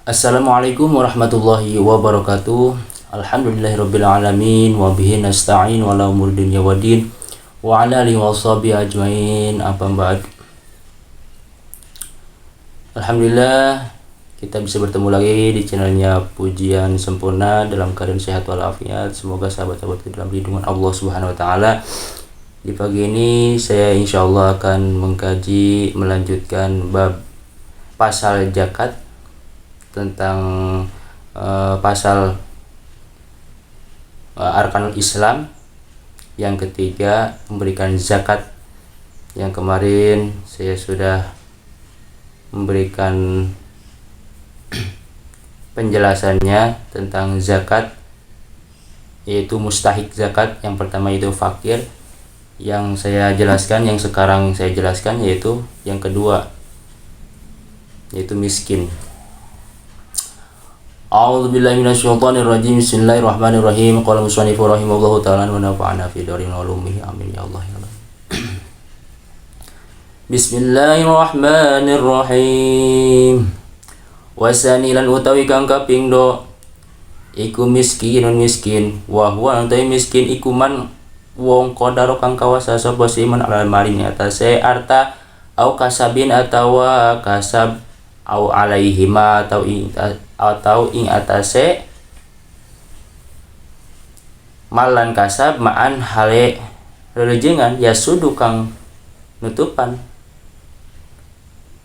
Assalamualaikum warahmatullahi wabarakatuh. Alhamdulillahirabbil alamin wa bihi nasta'in wa la umur dunya waddin wa ala alihi washabihi ajmain. Apa ba'd. Alhamdulillah kita bisa bertemu lagi di channelnya Pujian Sempurna dalam keadaan sehat walafiat. Semoga sahabat-sahabat dalam lindungan Allah Subhanahu wa taala. Di pagi ini saya insyaallah akan melanjutkan bab pasal zakat tentang pasal arkanul Islam. Yang ketiga, memberikan zakat. Yang kemarin saya sudah memberikan penjelasannya tentang zakat, yaitu mustahik zakat. Yang pertama itu fakir, yang saya jelaskan, yang sekarang saya jelaskan yaitu yang kedua, yaitu miskin. A'udzubillahi minasyaitonirrajim. Bismillahirrahmanirrahim. Qala musannifu rahimahullahu ta'ala wa nafa'ana fi darin ulumihi amin ya Allah ya Allah. Bismillahirrahmanirrahim. Wasani lan utawi kang kaping do iku miskinun miskin, wa huwa utawi miskin iku man wong qadaro kang kawasa sapa siman alal marin atase arta au kasabin atawa kasab au alaihima atau ing atase malan kasab ma'an hale rerejengan yasudu kang nutupan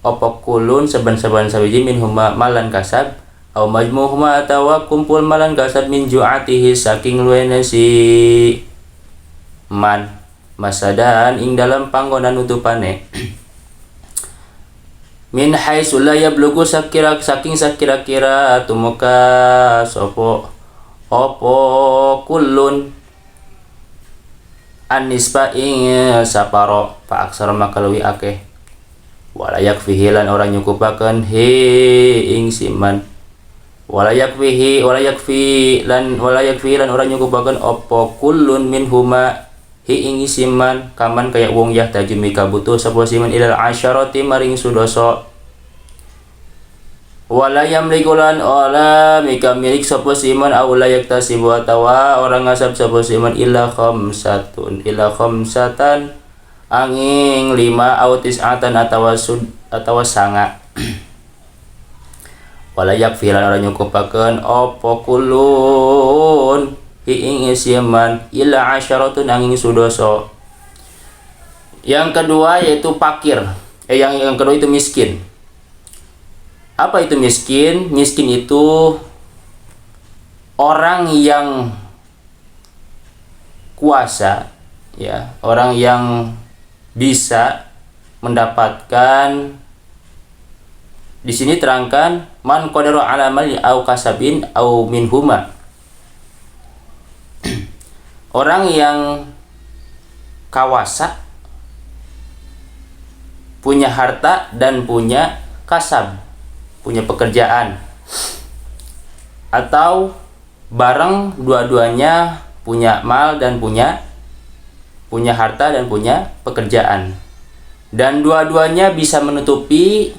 opo kulun saban-saban sawiji min huma malan kasab au majmuhuma atawa kumpul malan kasab min ju'atihi saking luwene si man masadan ing dalam panggonan nutupane. Min haitsu la yablughu saking sakira-kira tumuka sopo opo kullun anispa ing saparo fa aksara maka luwi akeh wala yakfihi lan ora nyukupaken ing siman wala yakfi lan ora nyukupaken opo kullun min huma ing siman kaman kaya wong yah tajumi kabutuh sapa siman ilal asyarati maring sudoso wala yamliku lan ola mika milik sapa siman aw la yaktasibu atawa orang ngasab sapa siman illa khamsatan angin 5 aw tis'atan atawa sanga wala yakfi lan ora nyukupaken apa kulun ing siman illa asyaratun angin sudoso. Yang kedua yaitu fakir. Yang kedua itu miskin. Apa itu miskin? Miskin itu orang yang kuasa, ya, orang yang bisa mendapatkan. Di sini terangkan man qadara ala mali au kasabin au minhuma. Orang yang kawasa, punya harta dan punya kasab, punya pekerjaan, atau bareng dua-duanya punya mal dan punya harta dan punya pekerjaan, dan dua-duanya bisa menutupi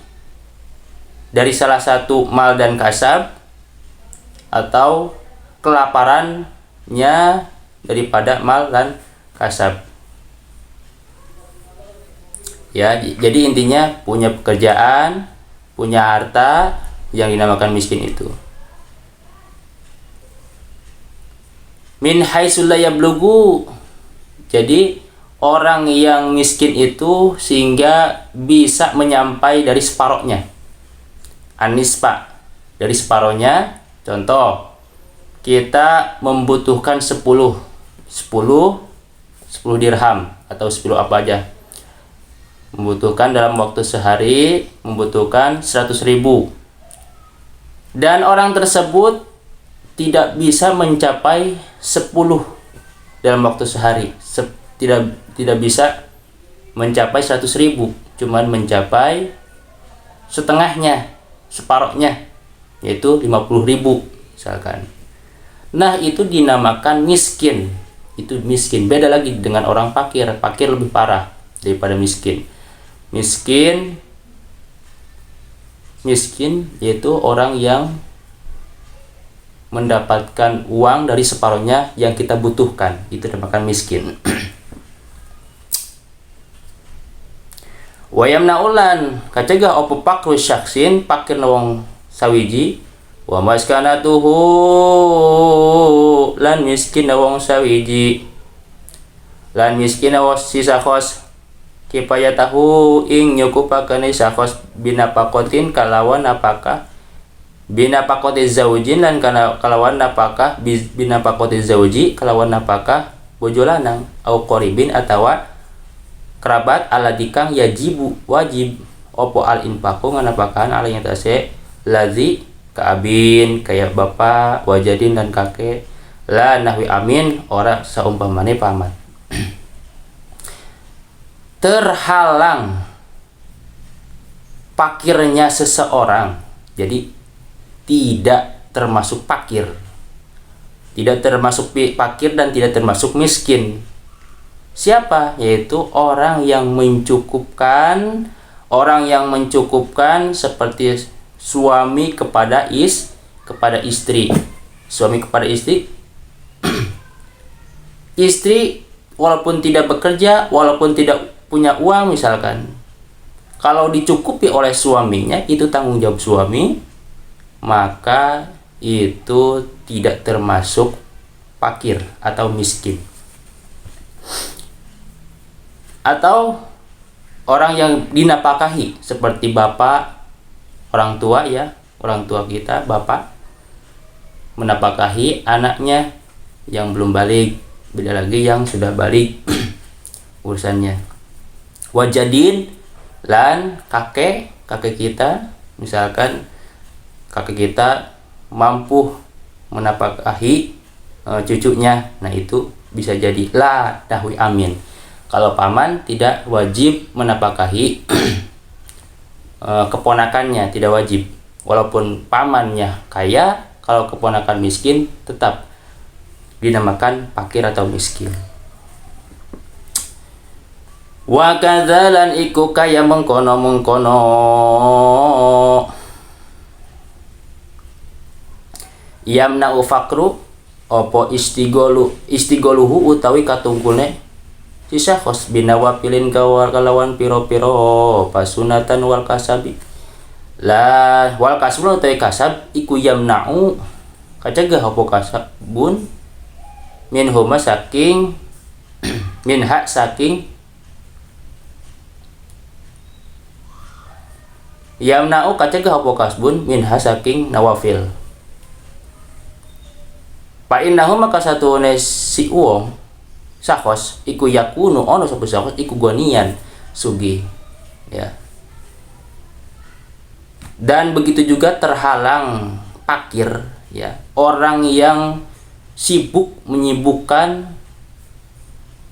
dari salah satu mal dan kasab atau kelaparannya daripada mal dan kasab. Ya, jadi intinya punya pekerjaan, punya harta yang dinamakan miskin itu. Min haitsu la yablughu. Jadi orang yang miskin itu sehingga bisa menyampai dari separohnya. Anispa, dari separohnya. Contoh, kita membutuhkan 10 dirham atau 10 apa aja, membutuhkan dalam waktu sehari membutuhkan 100.000, dan orang tersebut tidak bisa mencapai 10 dalam waktu sehari, tidak bisa mencapai 100.000, cuman mencapai setengahnya, separohnya, yaitu 50.000 misalkan. Nah, itu dinamakan miskin. Itu miskin. Beda lagi dengan orang fakir. Fakir lebih parah daripada miskin. Miskin miskin yaitu orang yang mendapatkan uang dari separuhnya yang kita butuhkan, itu dinamakan miskin. Wa yamna'ulan kacegah opo pakru syaksin pakir wong sawiji, wa maskanatuhu lan miskin wong sawiji, lan miskin wong sisa kos kipaya tahu ing nyukupaken sakos binapakotin kalawan apakah binapakoti zaujin lan kalawan apakah binapakoti zauji kalawan apakah bojo lanang au qoribin atawa kerabat aladikang yajibu wajib opo al inpaku nganapakan ala yang tase lazi kaabin kayak bapak wajadin dan kakek la nahwi amin ora saumpamane paman. Terhalang pakirnya seseorang, jadi tidak termasuk fakir, tidak termasuk fakir dan tidak termasuk miskin. Siapa? Yaitu orang yang mencukupkan, seperti suami kepada istri, suami kepada istri, istri walaupun tidak bekerja, walaupun tidak punya uang misalkan, kalau dicukupi oleh suaminya itu tanggung jawab suami, maka itu tidak termasuk fakir atau miskin. Atau orang yang dinapakahi seperti bapak, orang tua ya, orang tua kita, bapak menapakahi anaknya yang belum balik, beda lagi yang sudah balik urusannya. Wajadin lan kakek kita, misalkan kakek kita mampu menapakahi cucunya, nah itu bisa jadi la dahwi amin. Kalau paman tidak wajib menapakahi keponakannya, tidak wajib, walaupun pamannya kaya, kalau keponakan miskin tetap dinamakan fakir atau miskin. Wa kadzalan iku kaya mengkono yamna'u fakru opo istigoluhu utawi katungkulne sisa khos binawapilin kalawan piro-piro pasunatan wal kasabi la wal kasbun utawi kasab iku yamna'u kacegah opo kasabun min huma saking minha saking yamna'u kacegah opo kasbun minha saking nawafil. Pa innahu maka satune si wong sakos iku yakunu ono sapa sakos iku gonian sugih ya. Dan begitu juga terhalang fakir ya, orang yang menyibukkan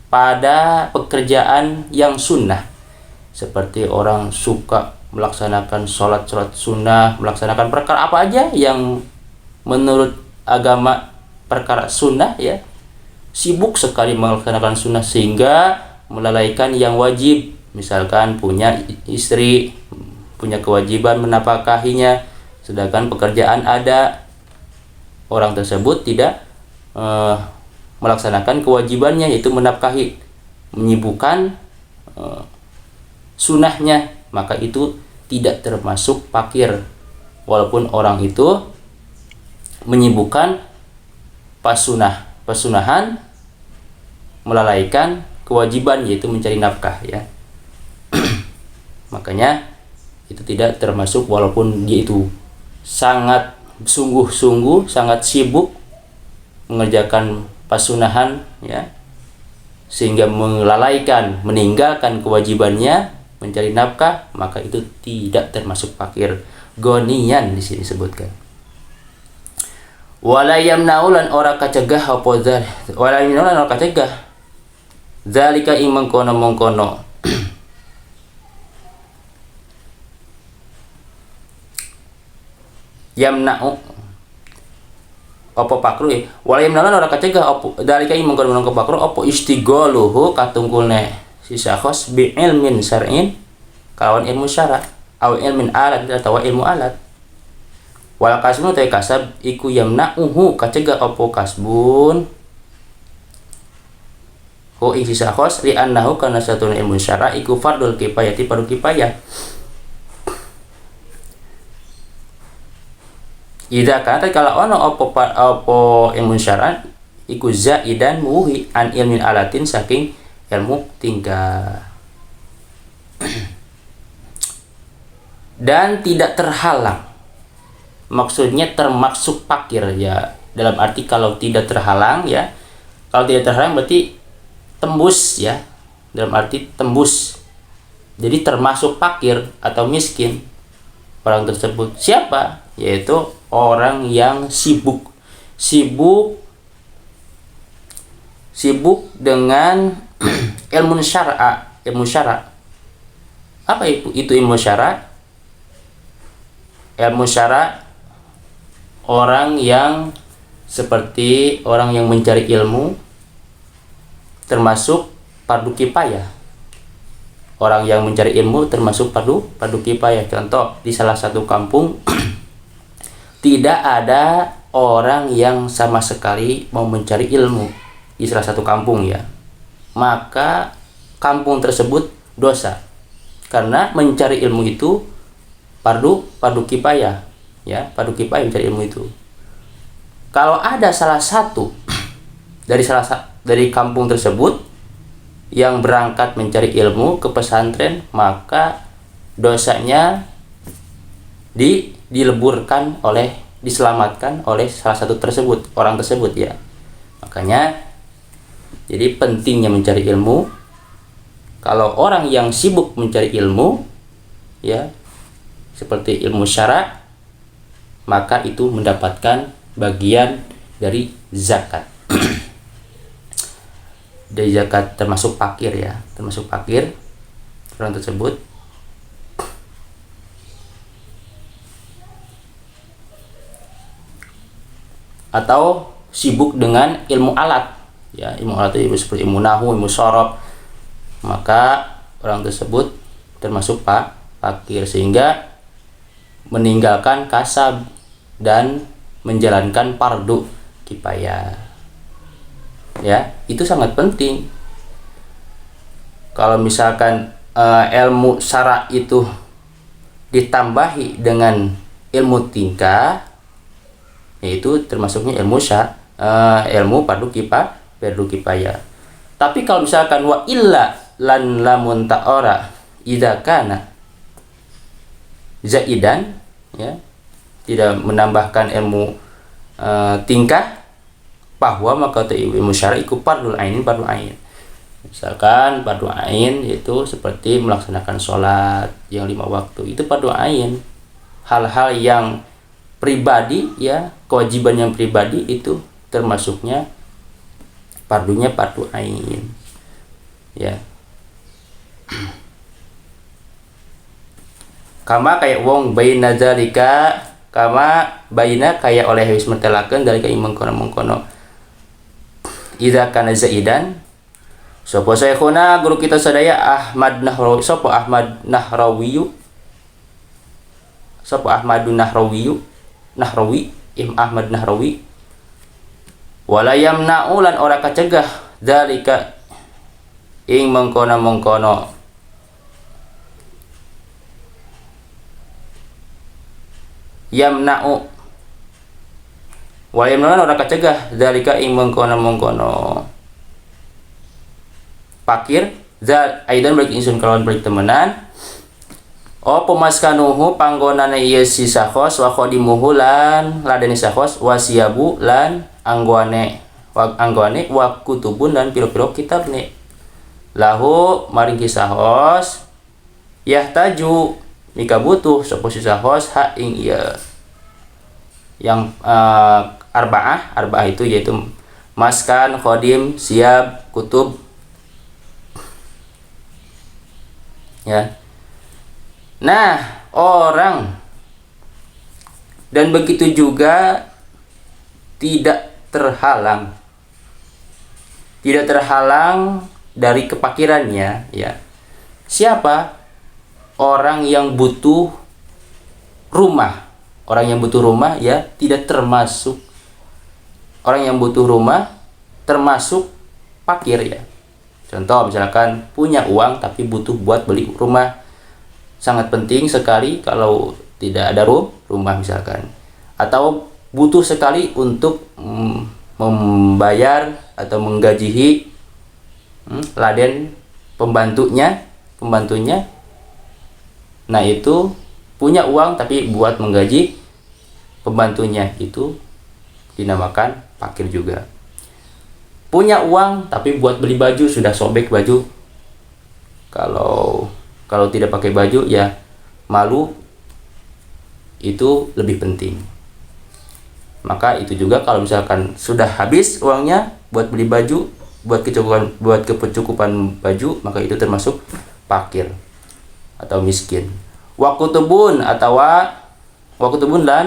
pada pekerjaan yang sunnah, seperti orang suka melaksanakan sholat sunnah, melaksanakan perkara apa aja yang menurut agama perkara sunnah ya, sibuk sekali melaksanakan sunnah sehingga melalaikan yang wajib, misalkan punya istri, punya kewajiban menafkahinya, sedangkan pekerjaan ada, orang tersebut tidak melaksanakan kewajibannya yaitu menafkahi, menyibukkan sunnahnya, maka itu tidak termasuk fakir, walaupun orang itu menyibukkan pasunahan melalaikan kewajiban yaitu mencari nafkah ya. Makanya itu tidak termasuk, walaupun dia itu sangat sungguh-sungguh, sangat sibuk mengerjakan pasunahan ya, sehingga meninggalkan kewajibannya mencari nafkah, maka itu tidak termasuk fakir. Gonian di sini disebutkan. Wala yamnaulan ora kacegah apa zal wala yamnaulan ora kacegah zalika ing mengkono yamna'u apa pakru wala yamnaulan ora kacegah apa zalika ing mengkono pakru apa istighaluhu katungkulne si syakhs bi ilmin syar'in kawan ilmu syara aw ilmin alat atau ilmu alat. Wal kasbun ta kasab iku yamna'uhu kacegah opo kasbun hu ing sisa khos li annahu kana satuna ilmu syara iku fardul kifayah ti fardu kifayah. Ida kata kalau ono opo ilmu syara iku zaidan muhi an ilmin alatin saking ilmu tingkah. Dan tidak terhalang, maksudnya termasuk pakir ya, dalam arti kalau tidak terhalang ya, kalau tidak terhalang berarti tembus ya, dalam arti tembus, jadi termasuk pakir atau miskin orang tersebut. Siapa? Yaitu orang yang sibuk dengan ilmu syara. Apa itu ilmu syara? Ilmu syara orang yang seperti orang yang mencari ilmu, termasuk fardu kifayah. Orang yang mencari ilmu termasuk fardu kifayah. Contoh, di salah satu kampung tidak ada orang yang sama sekali mau mencari ilmu di salah satu kampung ya. Maka kampung tersebut dosa. Karena mencari ilmu itu fardu kifayah ya, fardu kifayah mencari ilmu itu. Kalau ada salah satu dari kampung tersebut yang berangkat mencari ilmu ke pesantren, maka dosanya diselamatkan oleh salah satu orang tersebut ya. Makanya jadi pentingnya mencari ilmu. Kalau orang yang sibuk mencari ilmu ya, seperti ilmu syara, maka itu mendapatkan bagian dari zakat. Dari zakat termasuk fakir ya, termasuk fakir orang tersebut. Atau sibuk dengan ilmu alat ya, ilmu alat itu seperti ilmu nahwu, ilmu shorof, maka orang tersebut termasuk fakir sehingga meninggalkan kasab dan menjalankan fardu kifayah ya. Itu sangat penting. Kalau misalkan ilmu syara itu ditambahi dengan ilmu tingkah, yaitu termasuknya ilmu fardu kifayah. Tapi kalau misalkan wa illa lan lamun ta'ora idza kana zaidan ya, tidak menambahkan ilmu tingkah, bahwa maka ilmu syara iku fardul ain. Misalkan fardu ain itu seperti melaksanakan sholat yang 5 waktu, itu fardu ain. Hal-hal yang pribadi ya, kewajiban yang pribadi itu termasuknya fardunya fardu ain ya. Kama kayak wong baina zalika, kama baina kayak oleh wis mertelakeun dalika ing mengkono-mengkono. Idza kana zaidan sapa saykhuna guru kita sadaya Ahmad Nahrawi, sapa Ahmadun Nahrawi Ahmad Nahrawi, wala yamna'u lan ora kacegah dalika ing mengkono-mengkono. Yamna'u wa yamna'u ora kacegah dalika ing mengkono-mengkono fakir zal aidan balik insun kalawan balik temenan apa maskanuhu panggonane ieu si sakhos wa khadimuhu lan ladeni sakhos wa siyabu lan anggoane wa kutubun lan piro-piro kitabne lahu maring kisah hos yahtaju mika butuh sapa sisa hos ha ing ieu yang arba'ah itu yaitu maskan, khodim, siab, kutub ya. Nah, orang dan begitu juga tidak terhalang dari kepakirannya ya. Siapa? orang yang butuh rumah. Orang yang butuh rumah ya tidak termasuk orang yang butuh rumah, termasuk fakir ya. Contoh misalkan punya uang tapi butuh buat beli rumah. Sangat penting sekali kalau tidak ada rumah misalkan. Atau butuh sekali untuk membayar atau menggaji laden pembantunya. Nah itu punya uang tapi buat menggaji pembantunya, itu dinamakan fakir juga. Punya uang tapi buat beli baju, sudah sobek baju, kalau tidak pakai baju ya malu, itu lebih penting. Maka itu juga kalau misalkan sudah habis uangnya buat beli baju, buat kecukupan baju, maka itu termasuk fakir atau miskin. Wakutubun dan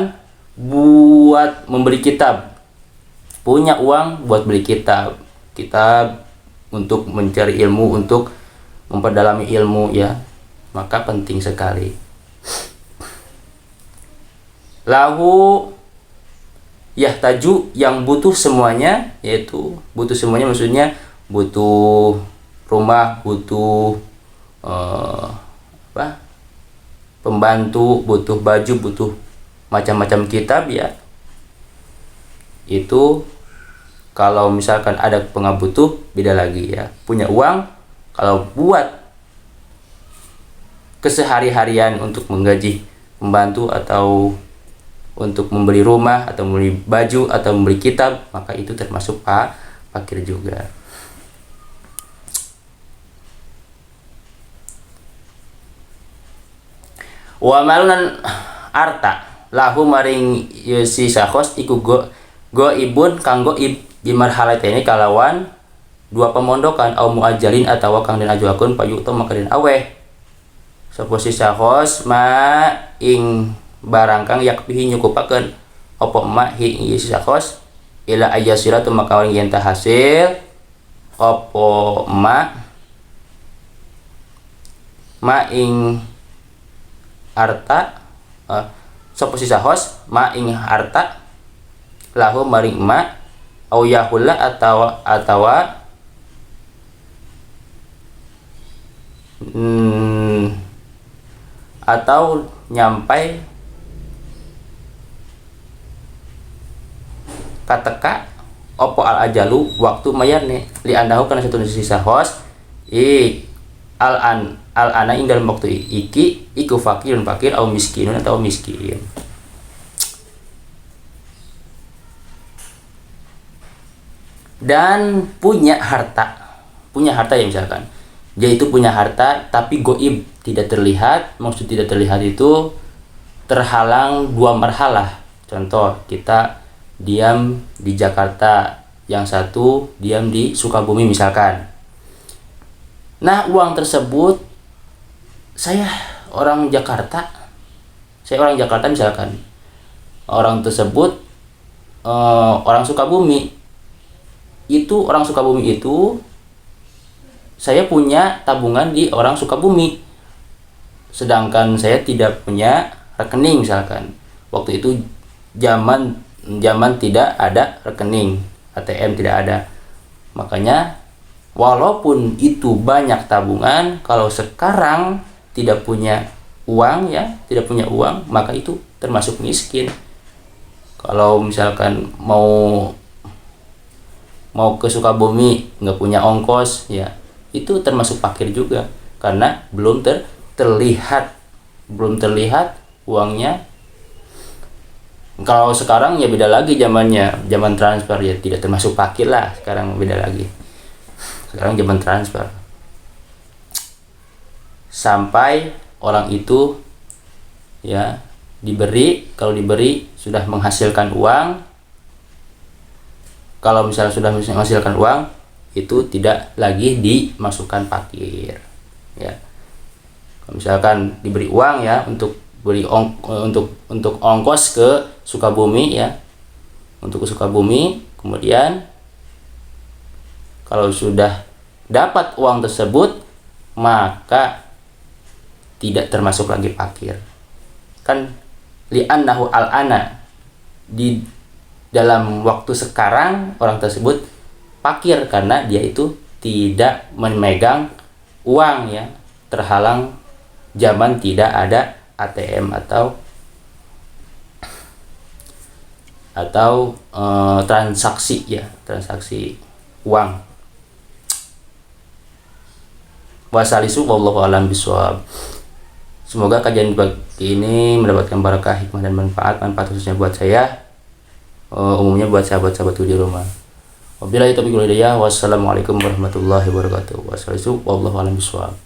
buat membeli kitab. Punya uang buat beli kitab untuk mencari ilmu, untuk memperdalami ilmu ya, maka penting sekali. Lahu yahtaju, yang butuh semuanya, yaitu butuh semuanya maksudnya butuh rumah, butuh pembantu, butuh baju, butuh macam-macam kitab ya. Itu kalau misalkan ada pengabutuh beda lagi ya. Punya uang kalau buat kesehari-harian untuk menggaji pembantu atau untuk membeli rumah atau membeli baju atau membeli kitab, maka itu termasuk fakir juga. Wa malunan arta lahu maring si sakhos iku go ibun kang goib bimarhalateni kalawan dua pemondokan au muajalin atawa kang den ajuakeun payuto maka den aweh sapa si sakhos ma ing barang kang yakpihi nyukupakeun apa ma hi si sakhos ila ayasira tu maka yen tah hasil apa ma ing harta sapa si sahos ma ing harta lahu maring ma au yahulla atawa atau nyampai kateka opo al ajalu waktu mayarne li andahu kana satu si sahos al ana ing dalam waktu iki iku fakirun fakir au miskinun atau miskin. Dan punya harta ya misalkan dia itu punya harta tapi goib, tidak terlihat. Maksud tidak terlihat itu terhalang dua marhalah. Contoh, kita diam di Jakarta, yang satu diam di Sukabumi misalkan. Nah uang tersebut, saya orang Jakarta misalkan, orang tersebut orang Sukabumi itu saya punya tabungan di orang Sukabumi, sedangkan saya tidak punya rekening misalkan. Waktu itu zaman tidak ada rekening, ATM tidak ada. Makanya walaupun itu banyak tabungan, kalau sekarang tidak punya uang maka itu termasuk miskin. Kalau misalkan mau ke Sukabumi nggak punya ongkos ya, itu termasuk fakir juga, karena belum terlihat uangnya. Kalau sekarang ya beda lagi zamannya, zaman transfer ya, tidak termasuk fakir lah, sekarang beda lagi. Sekarang zaman transfer. Sampai orang itu ya kalau diberi sudah menghasilkan uang. Kalau misalnya sudah menghasilkan uang, itu tidak lagi dimasukkan fakir ya. Kalau misalkan diberi uang ya untuk untuk ongkos ke Sukabumi ya, untuk ke Sukabumi, kemudian kalau sudah dapat uang tersebut, maka tidak termasuk lagi fakir. Kan li'annahu al-ana, di dalam waktu sekarang orang tersebut fakir karena dia itu tidak memegang uang ya, terhalang zaman tidak ada ATM atau transaksi ya, transaksi uang. Wasalisu wallahu alam bisawab. Semoga kajian pagi ini mendapatkan barakah, hikmah dan manfaat khususnya buat saya, umumnya buat sahabat-sahabat di rumah. Wabillahi taufiq wal hidayah. Wassalamualaikum warahmatullahi wabarakatuh. Wassalamu wallahu alam bisawab.